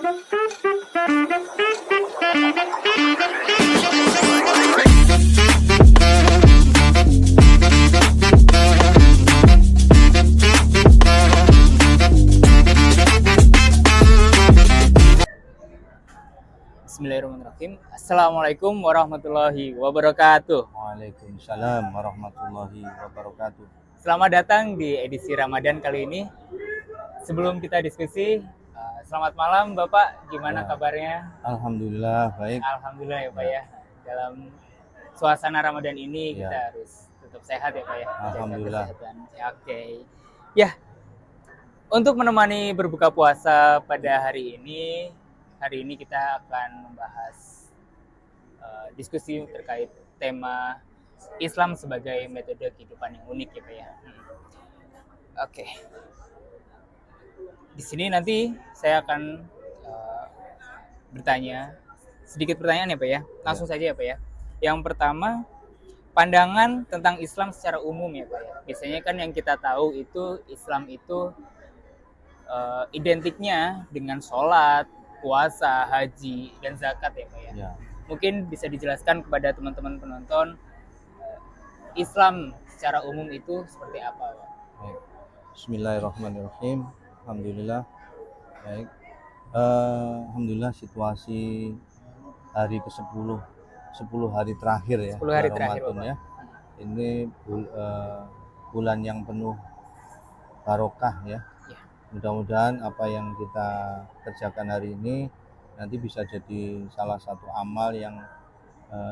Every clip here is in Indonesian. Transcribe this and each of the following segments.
Bismillahirrahmanirrahim. Assalamualaikum warahmatullahi wabarakatuh. Waalaikumsalam warahmatullahi wabarakatuh. Selamat datang di edisi Ramadan kali ini. Sebelum kita diskusi, selamat malam Bapak. Gimana Ya. kabarnya? Alhamdulillah baik. Alhamdulillah ya Pak ya. Dalam suasana Ramadan ini Ya. kita harus tetap sehat ya Pak ya. Jaga Alhamdulillah. kesehatan. Ya, oke. Ya, untuk menemani berbuka puasa pada hari ini kita akan membahas diskusi terkait tema Islam sebagai metode kehidupan yang unik ya Pak ya. Oke. Di sini nanti saya akan bertanya sedikit pertanyaan ya Pak ya. Langsung saja ya Pak ya. Yang pertama, pandangan tentang Islam secara umum ya Pak ya. Biasanya kan yang kita tahu itu Islam itu identiknya dengan sholat, puasa, haji, dan zakat ya Pak ya. Ya. Mungkin bisa dijelaskan kepada teman-teman penonton Islam secara umum itu seperti apa Pak? Baik. Bismillahirrahmanirrahim. Alhamdulillah. Baik. Alhamdulillah situasi hari ke-10 10 hari terakhir ya. 10 hari terakhir, Ramadan Bapak. ya. Ini bulan yang penuh barokah ya. Ya. Mudah-mudahan apa yang kita kerjakan hari ini nanti bisa jadi salah satu amal yang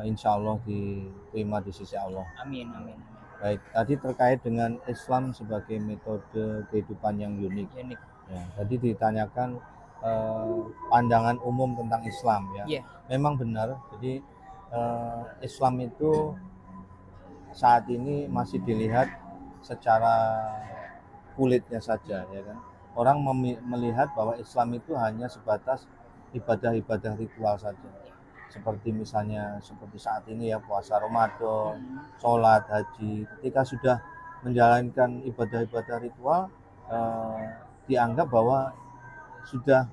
insya Allah diterima di sisi Allah. Amin, amin. Baik, tadi terkait dengan Islam sebagai metode kehidupan yang unik. Unik. Ya, tadi ditanyakan pandangan umum tentang Islam ya. Iya. Memang benar. Jadi Islam itu saat ini masih dilihat secara kulitnya saja ya kan. Orang melihat bahwa Islam itu hanya sebatas ibadah-ibadah ritual saja. Seperti misalnya seperti saat ini ya puasa Ramadan, sholat, haji. Ketika sudah menjalankan ibadah-ibadah ritual, dianggap bahwa sudah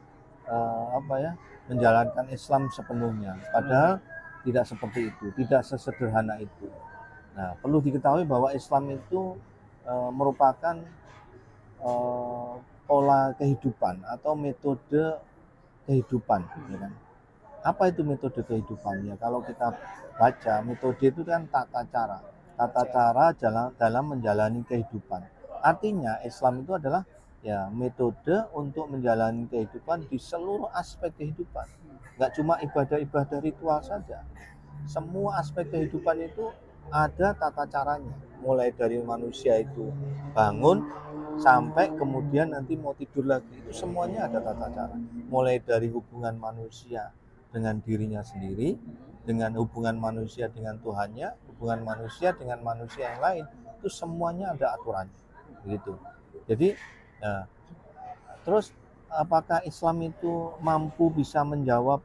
menjalankan Islam sepenuhnya. Padahal tidak seperti itu, tidak sesederhana itu. Nah, perlu diketahui bahwa Islam itu merupakan pola kehidupan atau metode kehidupan, ya kan? Apa itu metode kehidupannya? Kalau kita baca, metode itu kan tata cara dalam menjalani kehidupan. Artinya Islam itu adalah ya metode untuk menjalani kehidupan di seluruh aspek kehidupan. Nggak cuma ibadah-ibadah ritual saja. Semua aspek kehidupan itu ada tata caranya. Mulai dari manusia itu bangun sampai kemudian nanti mau tidur lagi, itu semuanya ada tata cara. Mulai dari hubungan manusia dengan dirinya sendiri, dengan hubungan manusia dengan Tuhannya, hubungan manusia dengan manusia yang lain, itu semuanya ada aturannya, begitu. Jadi, terus apakah Islam itu mampu bisa menjawab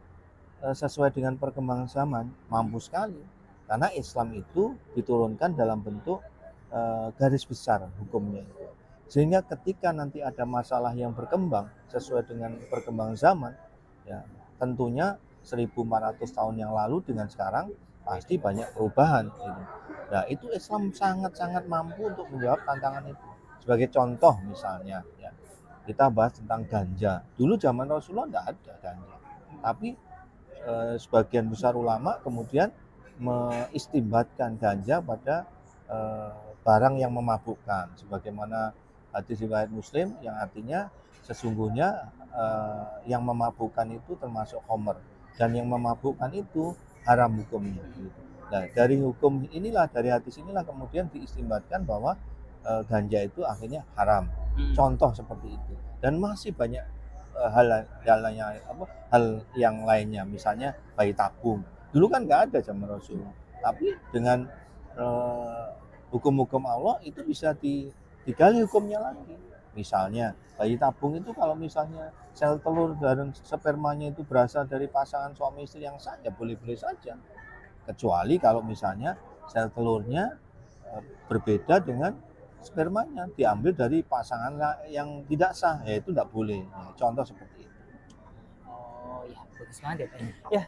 sesuai dengan perkembangan zaman? Mampu sekali, karena Islam itu diturunkan dalam bentuk garis besar hukumnya itu. Sehingga ketika nanti ada masalah yang berkembang sesuai dengan perkembangan zaman, ya tentunya 1400 tahun yang lalu dengan sekarang pasti banyak perubahan. Nah, itu Islam sangat-sangat mampu untuk menjawab tantangan itu. Sebagai contoh misalnya, ya, kita bahas tentang ganja. Dulu zaman Rasulullah tidak ada ganja, tapi sebagian besar ulama kemudian mengistimbatkan ganja pada barang yang memabukkan, sebagaimana hadis riwayat Muslim yang artinya sesungguhnya yang memabukkan itu termasuk khamr, dan yang memabukkan itu haram hukumnya. Nah, dari hukum inilah, dari hadis inilah kemudian diistimbatkan bahwa ganja itu akhirnya haram. Contoh seperti itu, dan masih banyak hal yang lainnya, misalnya bayi tabung. Dulu kan nggak ada zaman Rasul, tapi dengan hukum-hukum Allah itu bisa digali hukumnya lagi. Misalnya bayi tabung itu kalau misalnya sel telur dan spermanya itu berasal dari pasangan suami istri yang sah, ya boleh-boleh saja. Kecuali kalau misalnya sel telurnya berbeda dengan spermanya, diambil dari pasangan yang tidak sah, ya itu tidak boleh. Ya, contoh seperti itu. Bagus banget ya Pak. Ya,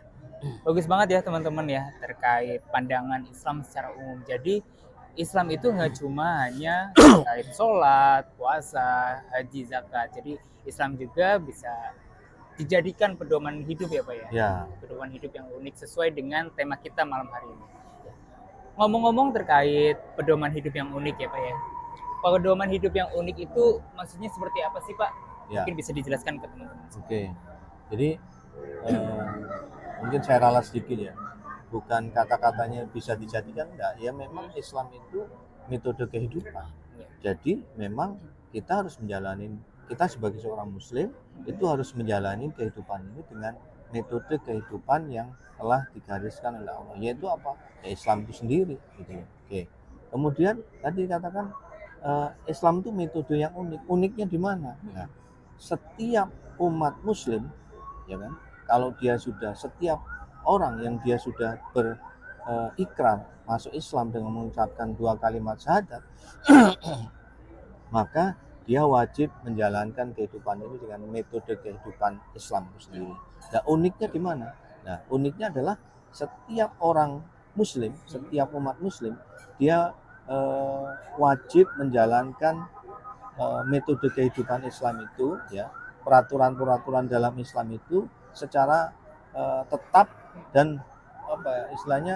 bagus banget ya teman-teman ya terkait pandangan Islam secara umum. Jadi Islam itu nggak cuma hanya terkait sholat, puasa, haji, zakat. Jadi Islam juga bisa dijadikan pedoman hidup ya Pak ya. Ya, Pedoman hidup yang unik sesuai dengan tema kita malam hari ini. Ngomong-ngomong terkait pedoman hidup yang unik ya Pak ya. Pedoman hidup yang unik itu maksudnya seperti apa sih Pak? ya. Mungkin bisa dijelaskan ke teman-teman. Oke. Jadi mungkin saya ralat sedikit ya. Bukan kata-katanya bisa dijadikan enggak. Ya memang Islam itu metode kehidupan. Ya. Jadi memang kita harus menjalani, kita sebagai seorang muslim itu harus menjalani kehidupan ini dengan metode kehidupan yang telah digariskan oleh Allah. Yaitu apa? Ya, Islam itu sendiri gitu. Oke. Kemudian tadi katakan Islam itu metode yang unik. Uniknya di mana? Nah, setiap umat muslim ya kan, kalau dia sudah, setiap orang yang dia sudah berikrar masuk Islam dengan mengucapkan 2 kalimat syahadat maka dia wajib menjalankan kehidupan ini dengan metode kehidupan Islam itu sendiri. Nah, uniknya di mana? Nah, uniknya adalah setiap orang muslim, setiap umat muslim dia wajib menjalankan metode kehidupan Islam itu ya, peraturan-peraturan dalam Islam itu secara tetap dan apa ya, istilahnya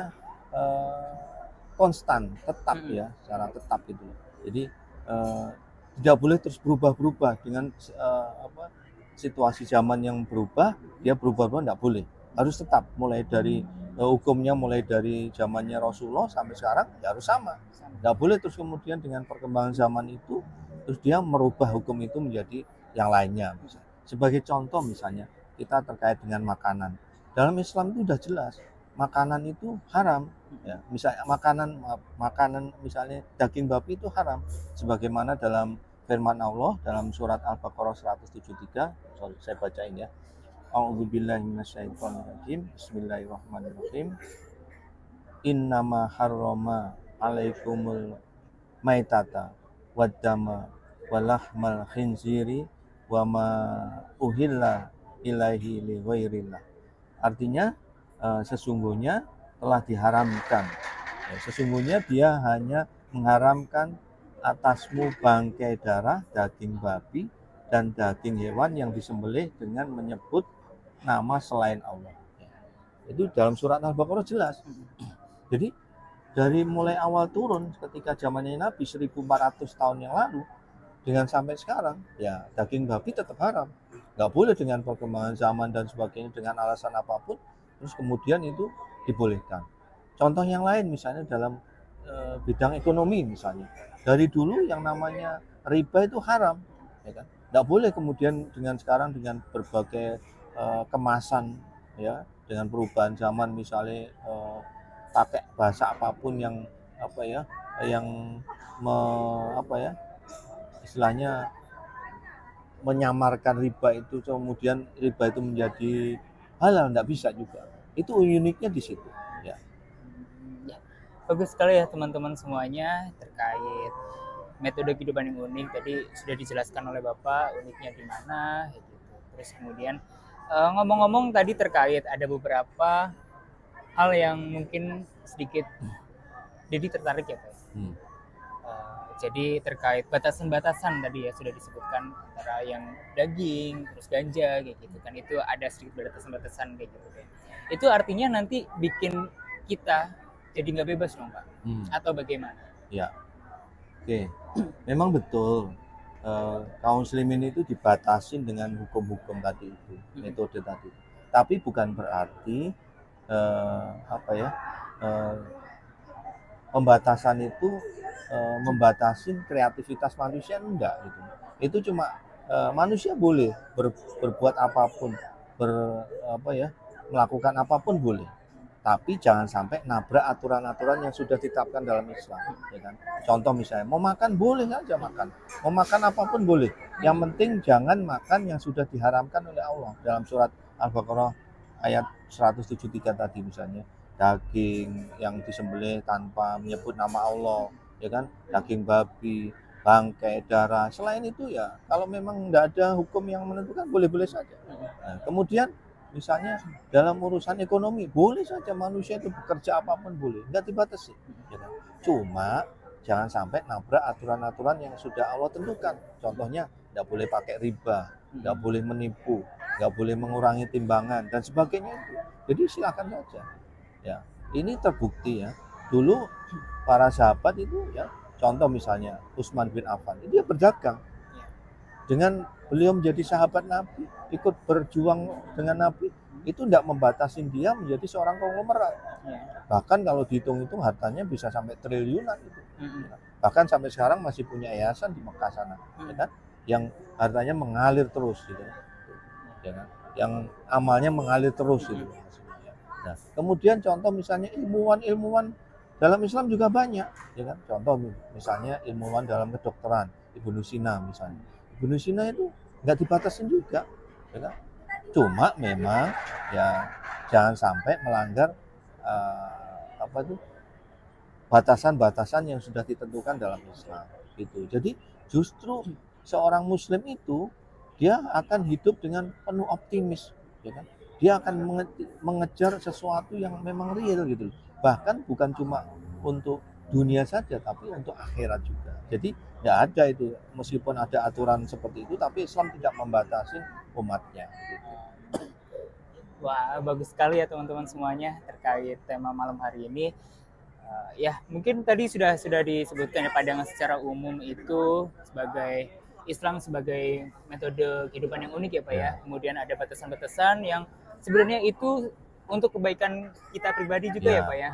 konstan, tetap ya, secara tetap gitu. Jadi tidak boleh terus berubah-berubah dengan situasi zaman yang berubah, dia berubah-ubah tidak boleh. Harus tetap, mulai dari hukumnya mulai dari zamannya Rasulullah sampai sekarang ya harus sama. Tidak boleh terus kemudian dengan perkembangan zaman itu terus dia merubah hukum itu menjadi yang lainnya. Sebagai contoh misalnya kita terkait dengan makanan. Dalam Islam itu sudah jelas makanan itu haram. Ya, misalnya makanan misalnya daging babi itu haram. Sebagaimana dalam firman Allah dalam surat Al-Baqarah 173, saya bacain ya. A'udzubillahi minasyaitonirrajim. Bismillahirrahmanirrahim. Innama harrama alaikumul maitata waddama walahmal khinziri wa ma uhilla ilaihi li ghairillah. Artinya sesungguhnya telah diharamkan. Sesungguhnya dia hanya mengharamkan atasmu bangkai darah, daging babi dan daging hewan yang disembelih dengan menyebut nama selain Allah. Itu dalam surat Al-Baqarah jelas. Jadi dari mulai awal turun ketika zamannya Nabi 1400 tahun yang lalu dengan sampai sekarang ya daging babi tetap haram. Nggak boleh dengan perkembangan zaman dan sebagainya dengan alasan apapun terus kemudian itu dibolehkan. Contoh yang lain misalnya dalam bidang ekonomi misalnya. Dari dulu yang namanya riba itu haram, ya kan? Nggak boleh kemudian dengan sekarang dengan berbagai kemasan ya, dengan perubahan zaman misalnya pakai bahasa apapun yang apa ya, yang istilahnya menyamarkan riba itu kemudian riba itu menjadi halal, nggak bisa juga. Itu uniknya di situ. Ya. Ya, bagus sekali ya teman-teman semuanya terkait metode kehidupan yang unik. Tadi sudah dijelaskan oleh Bapak uniknya di mana, gitu. Terus kemudian ngomong-ngomong tadi terkait ada beberapa hal yang mungkin sedikit jadi tertarik ya Pak. Jadi terkait batasan-batasan tadi ya sudah disebutkan antara yang daging terus ganja kayak gitu kan, itu ada sedikit batasan-batasan kayak gitu kan. Itu artinya nanti bikin kita jadi nggak bebas dong Pak, atau bagaimana? Ya, oke, memang betul kaum muslimin itu dibatasin dengan hukum-hukum tadi itu, metode tadi. Tapi bukan berarti pembatasan itu membatasi kreativitas manusia, enggak gitu. Itu cuma manusia boleh berbuat apapun, melakukan apapun boleh. Tapi jangan sampai nabrak aturan-aturan yang sudah ditetapkan dalam Islam, ya kan? Contoh misalnya, mau makan boleh aja makan, mau makan apapun boleh. Yang penting jangan makan yang sudah diharamkan oleh Allah dalam surat Al-Baqarah ayat 173 tadi misalnya, daging yang disembelih tanpa menyebut nama Allah, ya kan? Daging babi, bangkai, darah. Selain itu ya, kalau memang nggak ada hukum yang menentukan boleh-boleh saja. Nah, kemudian Misalnya dalam urusan ekonomi, boleh saja manusia itu bekerja apapun boleh, nggak dibatasi. Ya kan? Cuma jangan sampai nabrak aturan-aturan yang sudah Allah tentukan. Contohnya, nggak boleh pakai riba, nggak boleh menipu, nggak boleh mengurangi timbangan dan sebagainya itu. Jadi silakan saja. Ya, ini terbukti ya. Dulu para sahabat itu ya, contoh misalnya Utsman bin Affan, dia berdagang. Dengan beliau menjadi sahabat Nabi, ikut berjuang dengan Nabi, itu tidak membatasi dia menjadi seorang konglomerat. Bahkan kalau dihitung-hitung hartanya bisa sampai triliunan itu. Bahkan sampai sekarang masih punya yayasan di Mekah sana, ya kan? Yang hartanya mengalir terus gitu. Ya kan? Yang amalnya mengalir terus gitu. Nah, kemudian contoh misalnya ilmuwan-ilmuwan dalam Islam juga banyak, ya kan? Contoh misalnya ilmuwan dalam kedokteran, Ibnu Sina misalnya. Ibnu Sina itu nggak dibatasin juga, ya kan? Cuma memang ya jangan sampai melanggar apa itu batasan-batasan yang sudah ditentukan dalam Islam gitu. Jadi justru seorang muslim itu dia akan hidup dengan penuh optimis, ya kan? Dia akan mengejar sesuatu yang memang real gitu. Bahkan bukan cuma untuk dunia saja tapi untuk akhirat juga. Jadi nggak ada itu, meskipun ada aturan seperti itu tapi Islam tidak membatasi umatnya gitu. Wah, bagus sekali ya teman-teman semuanya terkait tema malam hari ini. Ya, mungkin tadi sudah disebutkan ya, pandangan secara umum itu sebagai Islam sebagai metode kehidupan yang unik ya Pak ya. Kemudian ada batasan-batasan yang sebenarnya itu untuk kebaikan kita pribadi juga ya Pak ya.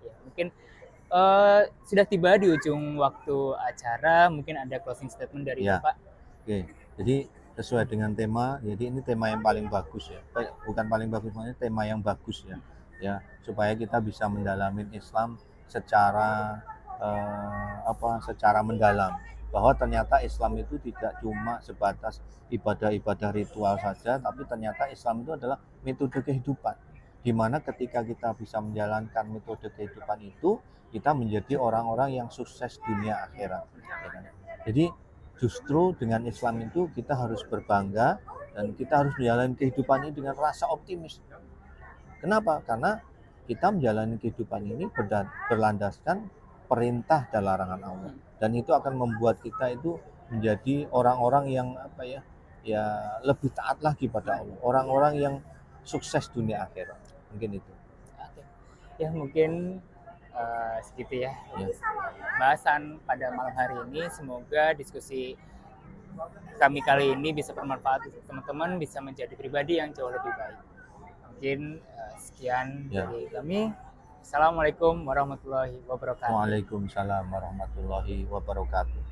Ya, mungkin sudah tiba di ujung waktu acara, mungkin ada closing statement dari Bapak. Oke, jadi sesuai dengan tema, jadi ini tema yang paling bagus ya. Bukan paling bagus, maksudnya tema yang bagus ya. Ya, supaya kita bisa mendalami Islam secara secara mendalam, bahwa ternyata Islam itu tidak cuma sebatas ibadah-ibadah ritual saja, tapi ternyata Islam itu adalah metode kehidupan, di mana ketika kita bisa menjalankan metode kehidupan itu, kita menjadi orang-orang yang sukses dunia akhirat. Jadi justru dengan Islam itu kita harus berbangga dan kita harus menjalani kehidupan ini dengan rasa optimis. Kenapa? Karena kita menjalani kehidupan ini berlandaskan perintah dan larangan Allah, dan itu akan membuat kita itu menjadi orang-orang yang lebih taat lagi pada Allah, orang-orang yang sukses dunia akhirat. Mungkin itu. Ya mungkin segitu ya bahasan pada malam hari ini. Semoga diskusi kami kali ini bisa bermanfaat untuk teman-teman, bisa menjadi pribadi yang jauh lebih baik. Mungkin sekian dari kami. Assalamualaikum warahmatullahi wabarakatuh. Waalaikumsalam warahmatullahi wabarakatuh.